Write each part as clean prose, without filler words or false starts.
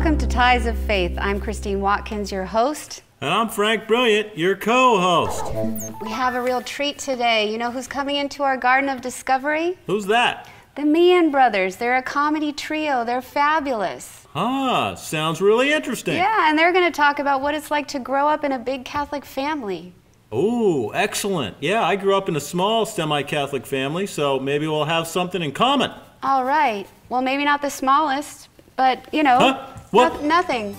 Welcome to Ties of Faith. I'm Christine Watkins, your host. And I'm Frank Brilliant, your co-host. We have a real treat today. You know who's coming into our Garden of Discovery? Who's that? The Meehan brothers. They're a comedy trio. They're fabulous. Ah, sounds really interesting. Yeah, and they're going to talk about what it's like to grow up in a big Catholic family. Oh, excellent. Yeah, I grew up in a small semi-Catholic family, so maybe we'll have something in common. All right. Well, maybe not the smallest, but, you know, nothing.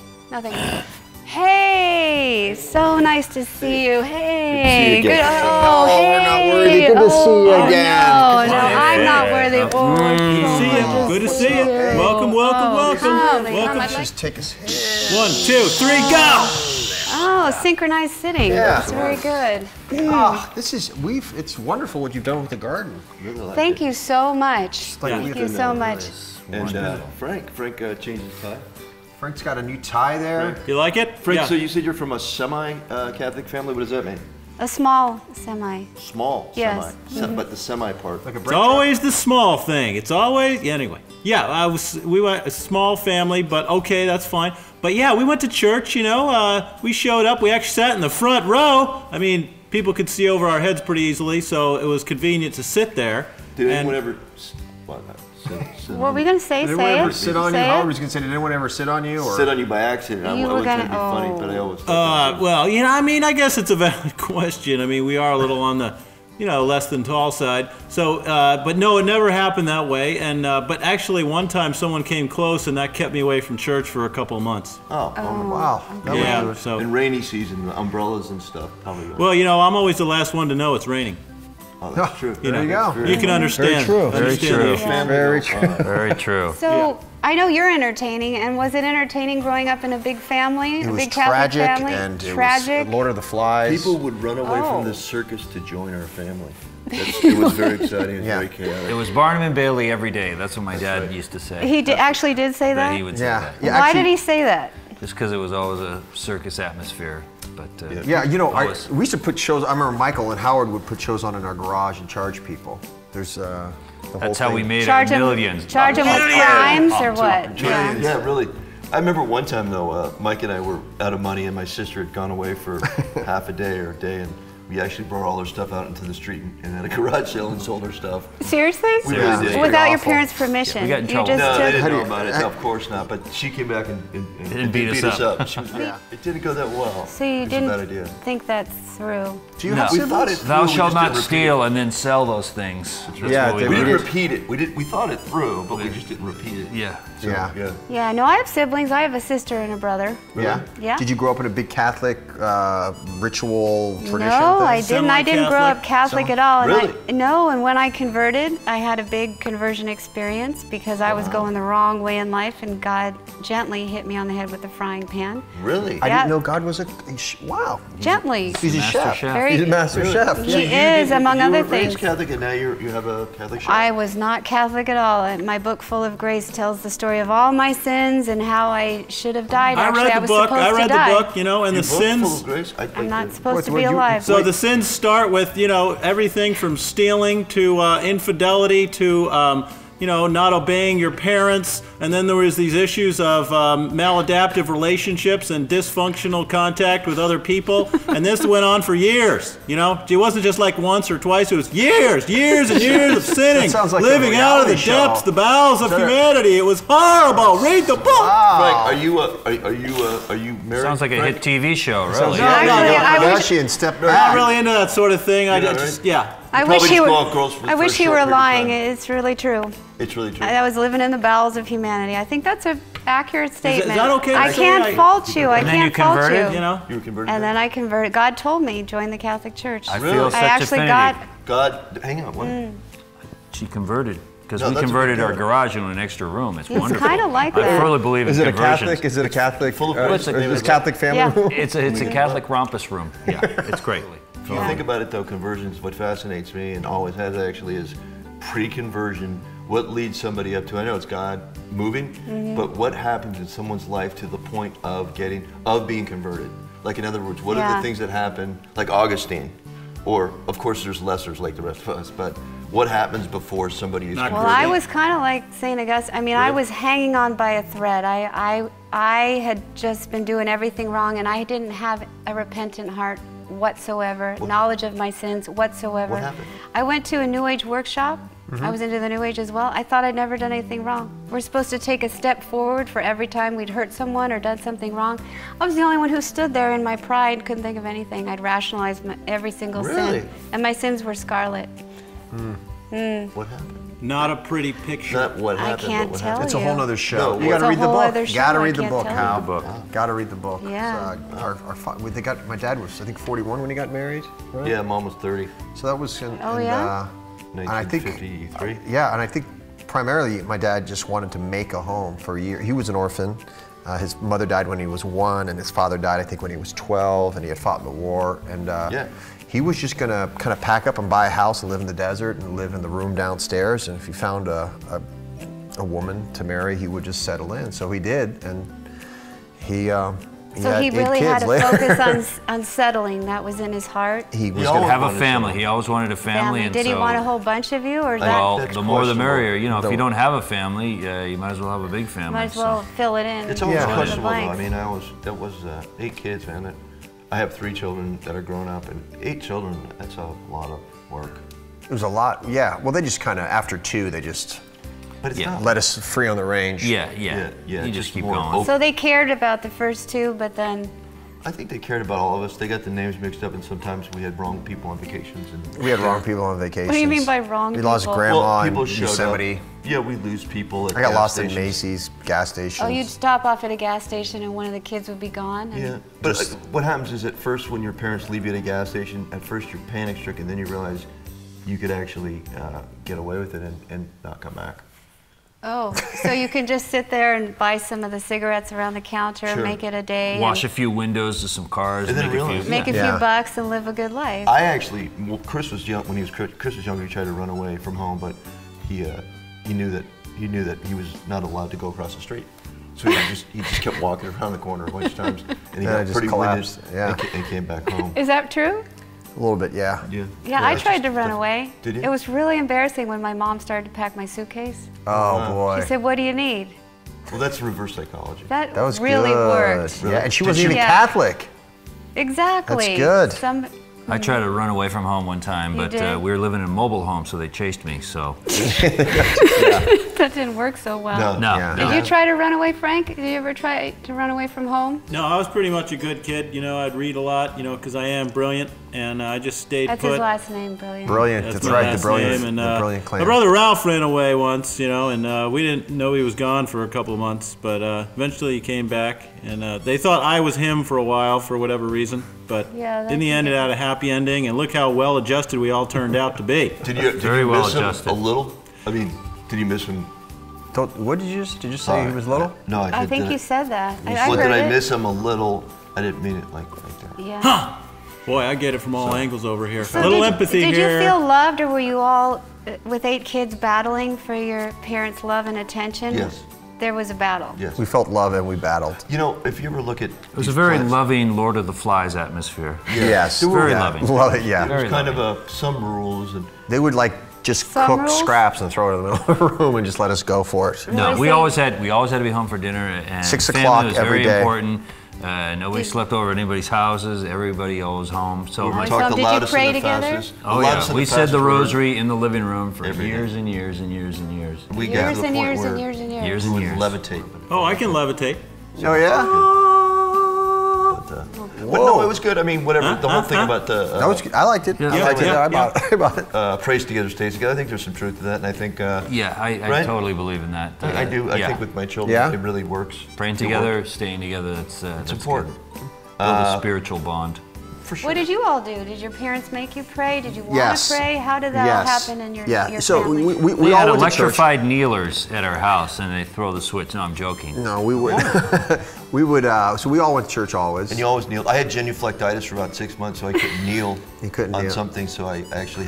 Hey, so nice to see you. Hey, good. Oh, hey. We're not worthy. Good to see you again. No, I'm not worthy. Good to see you. Welcome. Let's just take us. 1, 2, 3, go! Oh, synchronized sitting. Yeah. That's very good. It's wonderful what you've done with the garden. Really like Thank you so much. Thank you so much. And Frank changed his tie. Frank's got a new tie there. You like it? Frank, Yeah. so you said you're from a semi-Catholic family. What does that mean? A small semi. Small Yes. semi. But the semi part. Like a It's always the small thing. It's always, anyway. Yeah, we were a small family, but okay, that's fine. But yeah, we went to church, you know. We showed up. We actually sat in the front row. I mean, people could see over our heads pretty easily, so it was convenient to sit there. Did anyone ever... What were we going to say? Did anyone ever sit on you? Howard was going to say, did anyone ever sit on you? Or? Sit on you by accident. I wasn't trying to be funny, but I always thought Well, you know, I mean, I guess it's a valid question. I mean, we are a little on the, you know, less than tall side. So, but no, it never happened that way. And but actually, one time someone came close, and that kept me away from church for a couple of months. Oh, wow. Yeah. So in rainy season, the umbrellas and stuff probably. Well, you know, I'm always the last one to know it's raining. Oh, that's true. There you go. You can understand. Very true. Very true. Very true. So, I know you're entertaining, and was it entertaining growing up in a big family, a big Catholic family? And it tragic. was Lord of the Flies. People would run away from the circus to join our family. It was very exciting and very chaotic. It was Barnum and Bailey every day. That's what my dad used to say. He actually did say that? He would say that. Yeah, Why did he say that? Just because it was always a circus atmosphere. But yeah, you know, we used to put shows. I remember Michael and Howard would put shows on in our garage and charge people. There's the whole that's how thing. we made our millions. Charge them with crimes or what? Yeah, really. I remember one time though, Mike and I were out of money, and my sister had gone away for half a day or a day, and we actually brought all our stuff out into the street and had a garage sale and sold our stuff. Seriously? We really did. Without your parents' permission? We got in trouble. No, they didn't know about it. Of course not. But she came back and beat us up. She was, it didn't go that well. So you It was a bad idea. didn't think that's through? Do you have siblings? Thou shalt not steal and then sell those things. That's Yeah, we didn't repeat it. We thought it through, but we just didn't repeat it. Yeah. So, Yeah, no, I have siblings. I have a sister and a brother. Yeah? Yeah. Did you grow up in a big Catholic ritual tradition No, thing? I didn't. I didn't grow up Catholic at all. Really? And when I converted, I had a big conversion experience because I was going the wrong way in life, and God gently hit me on the head with a frying pan. Really? I didn't know God was wow. Gently. He's a chef. Very He's a master chef. He is, among other You were raised things. Catholic, and now you have a Catholic chef? I was not Catholic at all. And my book, Full of Grace, tells the story of all my sins and how I should have died. Actually, I was supposed to die. I read the book, you know, and the sins. Full of Grace? I'm not supposed to be alive. So the sins start with, you know, everything from stealing to infidelity to, you know, not obeying your parents. And then there was these issues of maladaptive relationships and dysfunctional contact with other people. And this went on for years, you know. It wasn't just like once or twice. It was years and years of sinning, sounds like living a out of the reality show. depths, the bowels of humanity. It was horrible. Read the book. Wow. Frank, are you married? Sounds like a Frank? hit TV show, really. Actually, and step back. Not really into that sort of thing. I You're just, right? yeah. I wish he were. I wish he were lying. It's really true. It's really true. I was living in the bowels of humanity. I think that's an accurate statement. Is that okay to I say? can't fault you. I And then you can't fault converted, you. You know? You were converted? And then I converted. God told me, join the Catholic Church. I feel such actually affinity. God, hang on. What? She converted. Because No, we that's converted what we our do. garage into an extra room. It's wonderful. kind of like I that. fully believe in Is it a conversions. Catholic? Is it a Catholic? Full of Grace. Is it Catholic family Yeah. room? It's a Catholic rompus room. Yeah, it's great. If you think about it though, conversions, what fascinates me and always has actually is pre-conversion, what leads somebody up to, I know it's God moving, but what happens in someone's life to the point of being converted? Like in other words, what are the things that happen, like Augustine, or of course there's lessers like the rest of us, but What happens before somebody is Not converted? Well, I was kind of like St. Augustine. I mean, I was hanging on by a thread. I had just been doing everything wrong, and I didn't have a repentant heart whatsoever, knowledge of my sins whatsoever. What happened? I went to a New Age workshop. I was into the New Age as well. I thought I'd never done anything wrong. We're supposed to take a step forward for every time we'd hurt someone or done something wrong. I was the only one who stood there in my pride, couldn't think of anything. I'd rationalize every single Really? sin. And my sins were scarlet. What happened? Not a pretty picture. Not what I happened, can't but what tell happened. It's a whole nother show. No, You got to It's a read the whole book. other You show, got to I read the can't book, tell Hal. you. book. Got to read the book. Yeah. My dad was, I think, 41 when he got married. Right? Yeah, Mom was 30, So that was. Yeah? And I think. 1953. Yeah, and I think primarily my dad just wanted to make a home for a year. He was an orphan. His mother died when he was 1, and his father died, I think, when he was 12, and he had fought in the war. And he was just gonna kind of pack up and buy a house and live in the desert and live in the room downstairs. And if he found a woman to marry, he would just settle in. So he did, and he So had he 8 really had kids to later. focus on settling. That was in his heart. He was He gonna always Have a wanted family. to- He always wanted a family. And Did he so, want a whole bunch of you, or is Well, that That's the more the questionable. merrier. You know, if The- you don't have a family, you might as well have a big family. might as well so. fill it in? It's always Yeah. fill the questionable, though. I blanks. mean, that was 8 kids, man. I have 3 children that are grown up, and 8 children, that's a lot of work. It was a lot, yeah. Well, they just kind of, after 2, they just But it's Yeah. not. let us free on the range. Yeah. Yeah, You just just keep more going. open. So they cared about the first 2, but then I think they cared about all of us. They got the names mixed up, and sometimes we had wrong people on vacations. And We had wrong people on vacations. What do you mean by wrong We lost people? grandma people in showed Yosemite. up. Yeah, we lose people at I got gas lost stations. in Macy's gas stations. oh, you'd stop off at a gas station and one of the kids would be gone. And Yeah, but what happens is at first when your parents leave you at a gas station, at first you're panic stricken, then you realize you could actually get away with it and not come back. Oh, so you can just sit there and buy some of the cigarettes around the counter, Sure. make it a day, Wash a and few windows to some cars. And then make a realize- few. make a Yeah. few bucks and live a good life. I actually, well, Chris was young when Chris was younger. He tried to run away from home, but he knew that he was not allowed to go across the street. So he just kept walking around the corner a bunch of times, and he Yeah, got just pretty collapsed, winded yeah. and came back home. Is that true? A little bit, yeah. Yeah. Yeah, I it's tried just to run different. away. Did you? It was really embarrassing when my mom started to pack my suitcase. Oh boy. She said, "What do you need?" Well, that's reverse psychology. That That was really good. worked. Yeah, and she Did wasn't you- even Yeah. Catholic. Exactly. That's good. I tried to run away from home one time, You but did? we were living in a mobile home, so they chased me. So That didn't work so well. no, Yeah. Did you try to run away, Frank? Did you ever try to run away from home? No, I was pretty much a good kid. You know, I'd read a lot, you know, because I am brilliant, and I just stayed That's put. his last name, brilliant. Brilliant. That's my right. last The brilliant. name, and, the brilliant clan. my brother Ralph ran away once, you know, and we didn't know he was gone for a couple of months, but eventually he came back, and they thought I was him for a while for whatever reason, but Yeah, in the that's end it had a happy ending, and look how well adjusted we all turned out to be. Did you Very well miss him adjusted. a little? I mean, did you miss him? What did you say? He was little? No, I, I did, think did you it- said that. I Well, heard did I it. miss him a little? I didn't mean it like that. Yeah. Boy, I get it from all angles over here. So a little did, empathy did here. you feel loved, or were you all, with 8 kids, battling for your parents' love and attention? Yes. There was a battle. Yes. We felt love and we battled. You know, if you ever look at it was a very loving Lord of the Flies atmosphere. Yes. There were- Very yeah. loving. Love it, yeah. There's Very kind of some rules and They would like just Some cook rules? scraps and throw it in the middle of the room and just let us go for it. No, is we that? always had to be home for dinner, and 6 family o'clock was every very day. important. Nobody slept over at anybody's houses. Everybody always home. So Always my home. talk the Did you loudest pray and the together? fastest. Oh the loudest yeah, and we the said the fastest word. rosary in the living room for Every years day. and years and years and years. We got Years to the and point years where and years and years. Years we and would years. levitate. Oh, I can levitate. Oh, yeah? But no, it was good. I mean, whatever. The whole thing about the That was good. I liked it. Yeah. I liked it. Yeah, I bought it. I bought it. praise together, stays together. I think there's some truth to that, and I think Yeah, I Right? totally believe in that. I do. I yeah. think with my children, Yeah? it really works. Praying It together, works. staying together, that's important. Good. Build a spiritual bond. For sure. What did you all do? Did your parents make you pray? Did you want Yes. to pray? How did that all Yes. happen in your Yeah. your So family? we We all had went to church. electrified kneelers at our house, and they throw the switch. No, I'm joking. No, we would. we would. So we all went to church always. And you always kneel. I had genuflectitis for about 6 months, so I couldn't kneel You couldn't on kneel. something. So I actually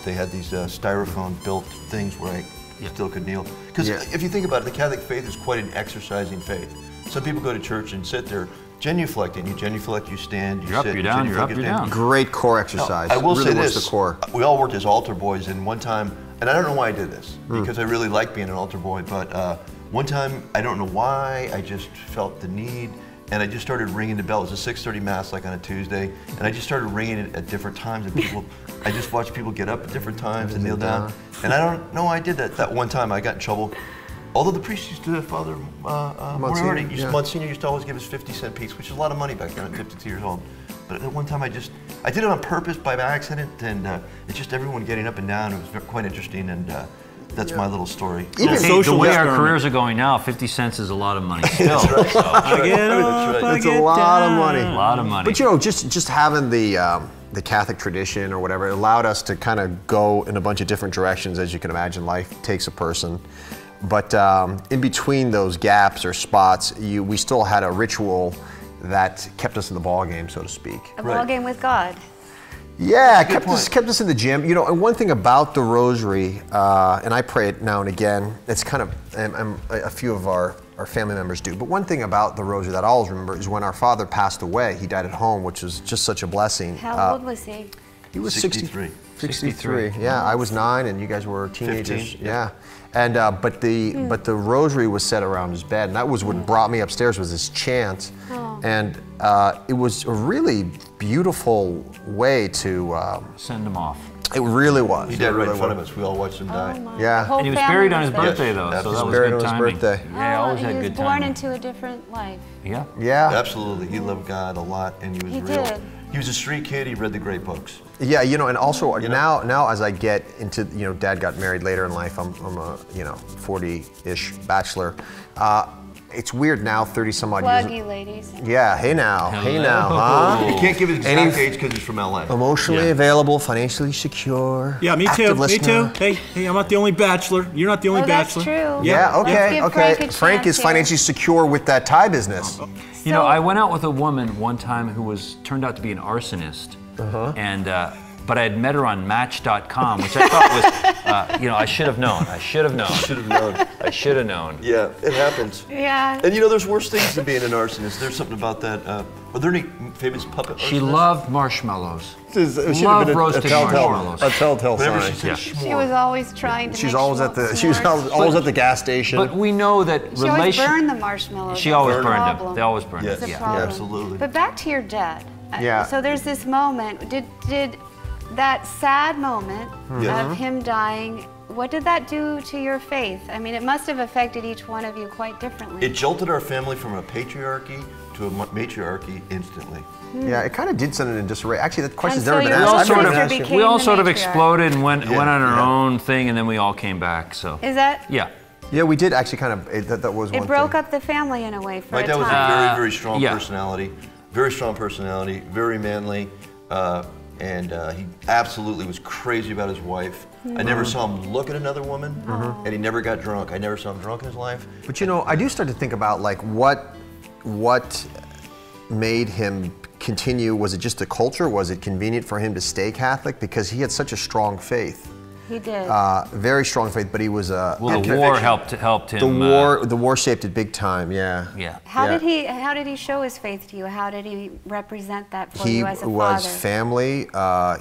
they had these styrofoam built things where I still could kneel. Because Yeah. if you think about it, the Catholic faith is quite an exercising faith. Some people go to church and sit there genuflecting. You genuflect, you stand, you You're up, sit, you're down, you're genuflect, up, you're stand. down. Great core Now, exercise. I will really say works this: the core. we all worked as altar boys, and one time and I don't know why I did this, because I really like being an altar boy, but one time, I don't know why, I just felt the need, and I just started ringing the bell. It was a 6:30 Mass, like on a Tuesday, and I just started ringing it at different times, and people, I just watched people get up at different times and kneel down, and I don't know why I did that. That one time, I got in trouble. Although the priest used to, Father Moriarty, Monsignor used to always give us 50-cent piece, which is a lot of money back then at 52 years old. But at one time I did it on purpose by accident, and it's just everyone getting up and down. It was quite interesting, and that's my little story. Even the way our careers are going now, 50 cents is a lot of money still. That's right. That's right. It's a lot of money. A lot of money. But you know, just having the Catholic tradition or whatever, it allowed us to kind of go in a bunch of different directions. As you can imagine, life takes a person. But in between those gaps or spots, we still had a ritual that kept us in the ball game, so to speak. A ball game with God. Yeah, kept us in the gym. You know, and one thing about the Rosary, and I pray it now and again. It's kind of a few of our family members do. But one thing about the Rosary that I always remember is when our father passed away. He died at home, which was just such a blessing. How old was he? He was 63. 63. Yeah, I was 9, and you guys were teenagers. 15, yeah. And but the Rosary was set around his bed, and that was what brought me upstairs, was this chant, and it was a really beautiful way to send him off. It really was. He died right in front of us. We all watched him die. Yeah. And he was buried on his birthday, though, so that was buried good on his timing. birthday. Yeah, always had he good was born timing. into a different life. Yeah. Yeah. Absolutely. He loved God a lot, and he was real. Did. He was a street kid. He read the great books. Yeah, you know, and also now as I get into, you know, Dad got married later in life. I'm a 40-ish bachelor. It's weird now, 30 some odd years. Pluggy ladies. Yeah, hey now, huh? You can't give his exact age because he's from LA. Emotionally available, financially secure. Yeah, me too. active Me listener. too. Hey, I'm not the only bachelor. You're not the only bachelor. That's true. Yeah, Let's okay, give okay. Frank a Frank chance is here. financially secure with that tie business. You know, I went out with a woman one time who turned out to be an arsonist, and but I had met her on Match.com, which I thought was, you know, I should have known. I should have known. Should have known. I should have known. Yeah, it happens. Yeah. And you know, there's worse things than being an arsonist. There's something about that. Are there any famous puppet arsonists? She loved marshmallows. It should Love roasted marshmallows. A telltale Whenever sign. she said Yeah. She s'more. was always trying to She's make always at the s'mores. always at the gas station. But we know that She always relation. burned the marshmallows. She That's always the burned them. problem. They always burned Yes. them. That's the Yeah. problem. absolutely. But back to your dad. Yeah. So there's this moment. Did that sad moment Yeah. of him dying, what did that do to your faith? I mean, it must have affected each one of you quite differently. It jolted our family from a patriarchy to a matriarchy instantly. Yeah, it kind of did send it in disarray. Actually, that question's And so never been your asked. little I've never sister been asked you. became We all the sort of matriarch. exploded and went on our yeah. own thing, and then we all came back. So Is that? yeah. Yeah, we did actually kind of. That was one It broke thing. up the family in a way for My a dad was a time. very, very strong yeah. personality. Very strong personality. Very manly. And he absolutely was crazy about his wife. I never saw him look at another woman, and he never got drunk. I never saw him drunk in his life. But you know, I do start to think about like what made him continue. Was it just the culture? Was it convenient for him to stay Catholic? Because he had such a strong faith. He did. Very strong faith, but he was a. Well, the war helped him. The war shaped it big time. Yeah. Yeah. How yeah. did he show his faith to you? How did he represent that for He you as a was father? family.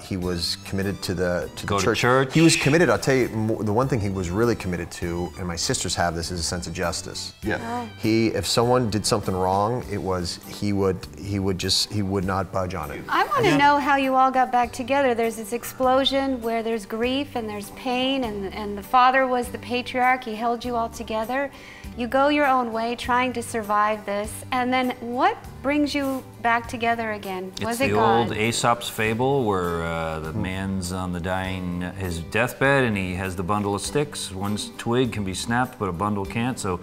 He was committed to the Go to church. church. He was committed. I'll tell you, the one thing he was really committed to, and my sisters have this, is a sense of justice. Yeah. If someone did something wrong, it was he would not budge on it. I want to know how you all got back together. There's this explosion where there's grief and there's pain, and the father was the patriarch. He held you all together. You go your own way trying to survive this, and then what brings you back together again? It's Was it the God? old Aesop's fable where the man's on his deathbed, and he has the bundle of sticks. One twig can be snapped, but a bundle can't. So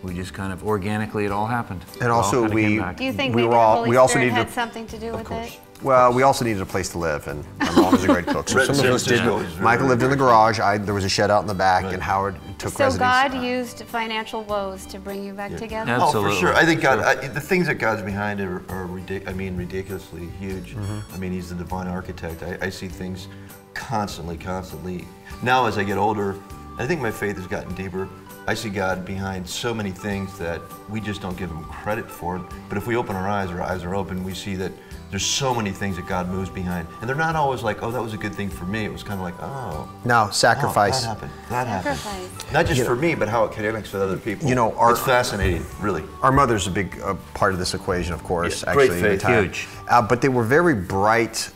we just kind of organically, it all happened. And also we Do you think we maybe were all- the Holy we also Spirit needed had to- something to do with it? Well, we also needed a place to live, and my mom was a great cook. So some of us did. Michael lived in the garage. There was a shed out in the back, and Howard took So residence. God used financial woes to bring you back together? Yeah. Oh, for Absolutely. sure. I think God. The things that God's behind are ridiculously huge. I mean, He's the divine architect. I see things constantly. Now, as I get older, I think my faith has gotten deeper. I see God behind so many things that we just don't give him credit for. But if we open our eyes are open, we see that there's so many things that God moves behind. And they're not always like, oh, that was a good thing for me. It was kind of like, oh. Now, sacrifice. Oh, that happened. Not just for me, but how it connects with other people. You know, it's fascinating, really. Our mother's a big part of this equation, of course. Yeah, actually, great faith. Huge. But they were very bright.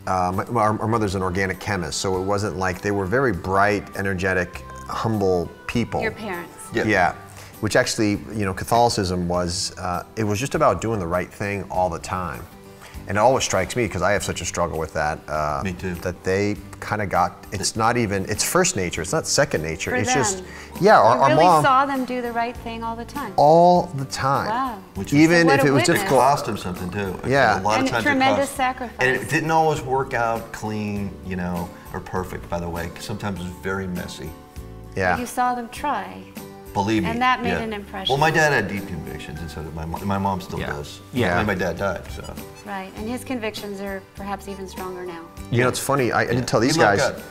Our mother's an organic chemist, so it wasn't like they were very bright, energetic, humble people. Your parents. Yeah. Which actually, you know, Catholicism was, it was just about doing the right thing all the time. And it always strikes me, because I have such a struggle with that. Me too. That they kind of got, it's not even, it's first nature, it's not second nature. For it's them. just, yeah, our You really mom. saw them do the right thing all the time. All the time. Wow. Even What if a it was witness. It difficult. cost him something too. Yeah. A lot And of times tremendous it cost. sacrifice. And it didn't always work out clean, you know, or perfect, by the way. Sometimes it was very messy. Yeah. You saw them try. Believe me. And that made an impression. Well, my dad had deep convictions, and so did my mom. My mom still Yeah. does. Yeah. And my dad died, so. Right. And his convictions are perhaps even stronger now. You know, it's funny, I didn't tell these We love guys.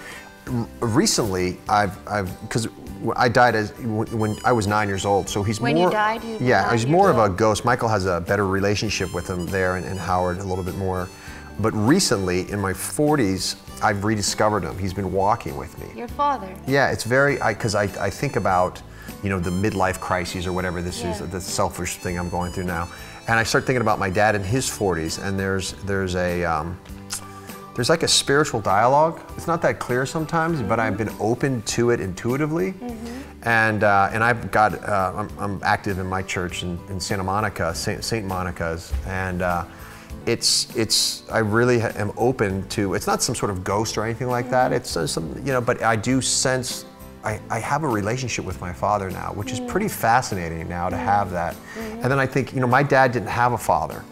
God. Recently, because I died when I was 9 years old, so he's When more. you died, you were yeah, 9 he's years more of a old. ghost. Michael has a better relationship with him there, and Howard a little bit more. But recently, in my 40s, I've rediscovered him. He's been walking with me. Your father. Yeah, it's very, because I think about, you know, the midlife crises or whatever this is, Yeah. the selfish thing I'm going through now. And I start thinking about my dad in his 40s, and there's like a spiritual dialogue. It's not that clear sometimes, but I've been open to it intuitively. And I've got, I'm active in my church in Santa Monica, St. Monica's, and I really am open to, it's not some sort of ghost or anything like that. It's some, you know, but I do sense, I have a relationship with my father now, which is pretty fascinating now to have that. And then I think, you know, my dad didn't have a father,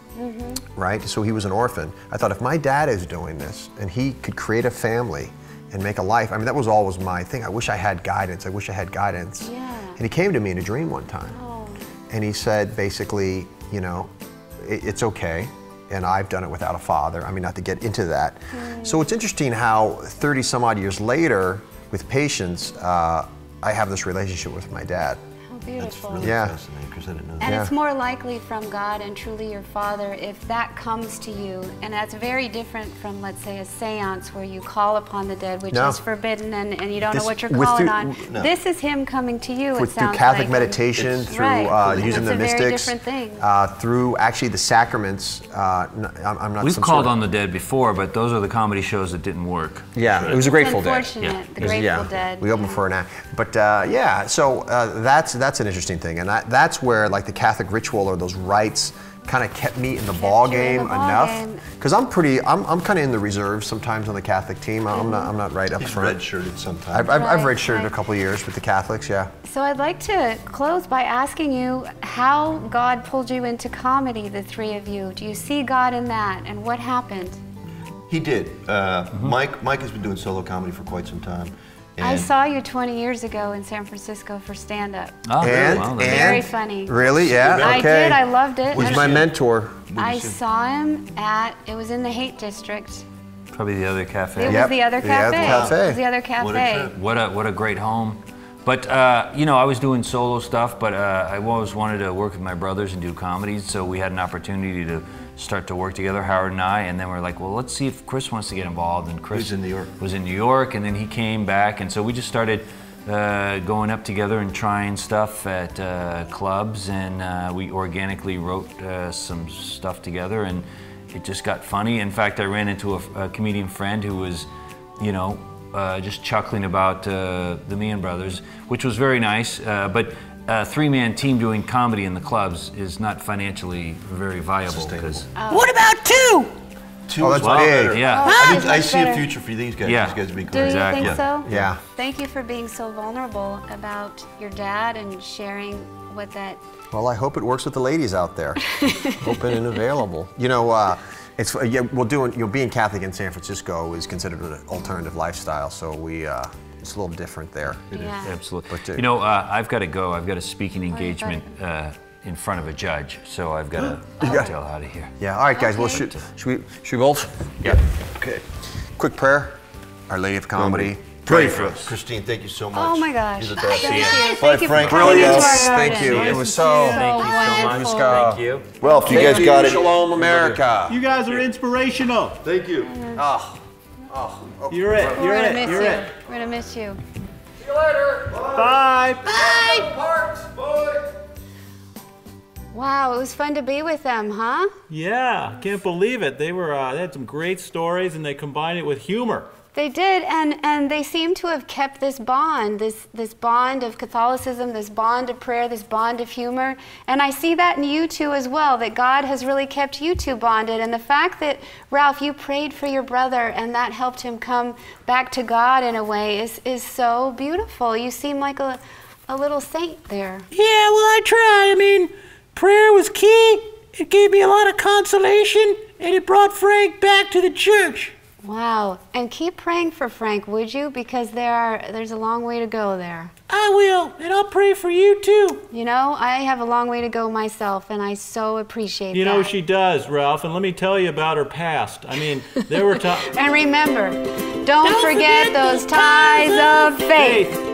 right? So he was an orphan. I thought, if my dad is doing this and he could create a family and make a life, I mean, that was always my thing. I wish I had guidance. I wish I had guidance. Yeah. And he came to me in a dream one time. Oh. And he said, basically, you know, it's okay. And I've done it without a father. I mean, not to get into that. So it's interesting how 30 some odd years later, with patience, I have this relationship with my dad. How beautiful. Really Yeah. fascinating, because I didn't know that. And Yeah. it's more likely from God and truly your father if that comes to you. And that's very different from, let's say, a seance where you call upon the dead, which No. is forbidden and you don't This- know what you're with calling the- on. No. This is him coming to you, it Through sounds Catholic like. meditation, through Right. using It's the a very mystics, different thing. through actually the sacraments. I'm not We've some called sort of, on the dead before, but those are the comedy shows that didn't work. Yeah, it was a It's Grateful Dead. unfortunate, Yeah. the Grateful Dead. We opened for an act, but yeah. So that's an interesting thing, and that's where like the Catholic ritual or those rites kind of kept me in the ball you in game the ball enough. game. Because I'm kind of in the reserves sometimes on the Catholic team. I'm not right up He's front. red-shirted sometimes. I've Right, redshirted right. a couple of years with the Catholics. Yeah. So I'd like to close by asking you how God pulled you into comedy, the three of you. Do you see God in that, and what happened? He did. Mike has been doing solo comedy for quite some time. I And saw you 20 years ago in San Francisco for stand-up. Oh, And, well, and Very funny. Really? Yeah. I Okay. did, I loved it. Was And my mentor. I saw him it was in the Hate District. probably the other cafe. It Yep. was the other Yeah, the cafe. cafe. It was the other What a cafe. trip. What a great home. But you know, I was doing solo stuff, but I always wanted to work with my brothers and do comedies, so we had an opportunity to start to work together, Howard and I, and then we're like, well, let's see if Chris wants to get involved. And Chris Who's in New York. was in New York, and then he came back, and so we just started going up together and trying stuff at clubs, and we organically wrote some stuff together, and it just got funny. In fact, I ran into a comedian friend who was, you know, just chuckling about the Meehan brothers, which was very nice. But a three-man team doing comedy in the clubs is not financially very viable. Because What about two? two Oh, is that's well big. better. yeah, I Much see a better. future for these guys. Yeah. These guys would be Do great. you Exactly. think so? Yeah. Thank you for being so vulnerable about your dad and sharing what that. Well, I hope it works with the ladies out there. Open and available. You know, it's being Catholic in San Francisco is considered an alternative lifestyle, so it's a little different there. Yeah. absolutely. But, You know, I've got to go. I've got a speaking you engagement in front of a judge, so I've got to tail out of here. Yeah. All right, guys. Well, Okay. should we both? Yeah. Okay. Quick prayer. Our Lady of Comedy, Pray for us. Christine, thank you so much. Oh my gosh. You're the best. Thank you. Bye, Thank you for Frank. coming into our Brilliant. garden. Thank you. It was so wonderful. Thank you. Well, if you guys got it. Shalom, America. You guys are inspirational. Thank you. You're it. We're You're gonna it. miss You're you. it. We're gonna miss you. See you later. Bye. Bye. Wow, it was fun to be with them, huh? Yeah, can't believe it. They had some great stories, and they combined it with humor. They did, and they seem to have kept this bond, this bond of Catholicism, this bond of prayer, this bond of humor. And I see that in you two as well, that God has really kept you two bonded. And the fact that, Ralph, you prayed for your brother and that helped him come back to God in a way is so beautiful. You seem like a little saint there. Yeah, well, I try. I mean, prayer was key. It gave me a lot of consolation, and it brought Frank back to the church. Wow, and keep praying for Frank, would you? Because there's a long way to go there. I will, and I'll pray for you too. You know, I have a long way to go myself, and I so appreciate You that. know she does, Ralph, and let me tell you about her past. I mean, there were times... And remember, don't forget those ties of faith.